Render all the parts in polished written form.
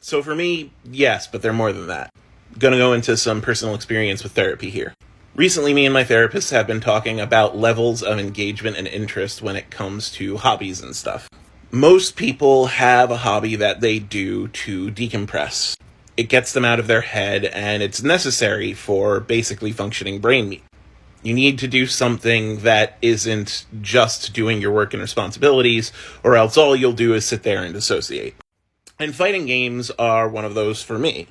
So for me, yes, but they're more than that. Gonna go into some personal experience with therapy here. Recently, me and my therapist have been talking about levels of engagement and interest when it comes to hobbies and stuff. Most people have a hobby that they do to decompress. It gets them out of their head, and it's necessary for basically functioning brain meat. You need to do something that isn't just doing your work and responsibilities, or else all you'll do is sit there and dissociate. And fighting games are one of those for me.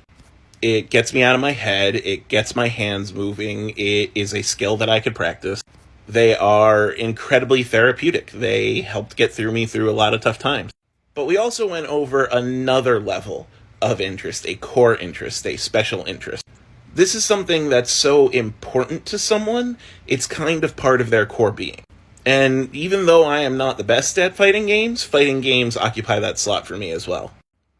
It gets me out of my head, it gets my hands moving, it is a skill that I could practice. They are incredibly therapeutic. They helped get me through a lot of tough times. But we also went over another level of interest, a core interest, a special interest. This is something that's so important to someone, it's kind of part of their core being. And even though I am not the best at fighting games occupy that slot for me as well.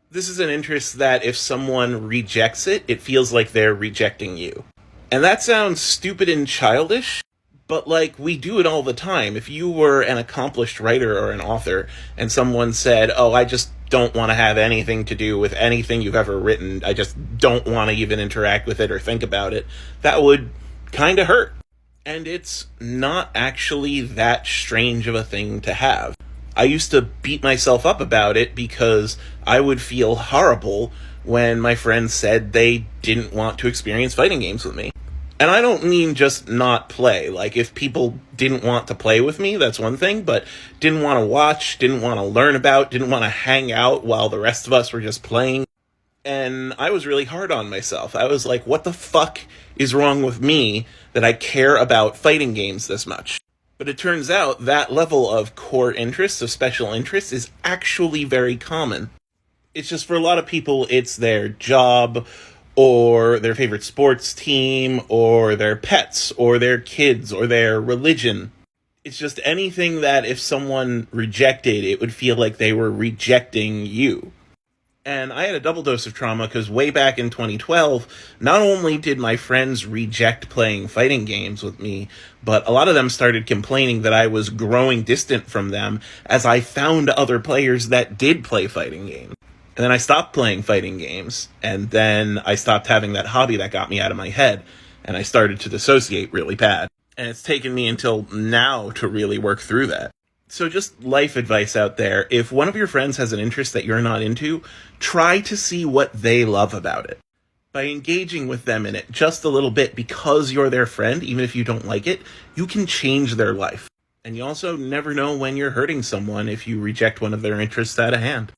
This is an interest that if someone rejects it, it feels like they're rejecting you. And that sounds stupid and childish, but we do it all the time. If you were an accomplished writer or an author, and someone said, oh, I just don't want to have anything to do with anything you've ever written, I just don't want to even interact with it or think about it, that would kind of hurt. And it's not actually that strange of a thing to have. I used to beat myself up about it because I would feel horrible when my friends said they didn't want to experience fighting games with me. And I don't mean just not play. If people didn't want to play with me, that's one thing, but didn't want to watch, didn't want to learn about, didn't want to hang out while the rest of us were just playing. And I was really hard on myself. I was like, what the fuck is wrong with me that I care about fighting games this much? But it turns out that level of core interest, of special interest, is actually very common. It's just for a lot of people, it's their job, or their favorite sports team, or their pets, or their kids, or their religion. It's just anything that if someone rejected, it would feel like they were rejecting you. And I had a double dose of trauma because way back in 2012, not only did my friends reject playing fighting games with me, but a lot of them started complaining that I was growing distant from them as I found other players that did play fighting games. And then I stopped playing fighting games, and then I stopped having that hobby that got me out of my head, and I started to dissociate really bad. And it's taken me until now to really work through that. So just life advice out there, if one of your friends has an interest that you're not into, try to see what they love about it. By engaging with them in it just a little bit because you're their friend, even if you don't like it, you can change their life. And you also never know when you're hurting someone if you reject one of their interests out of hand.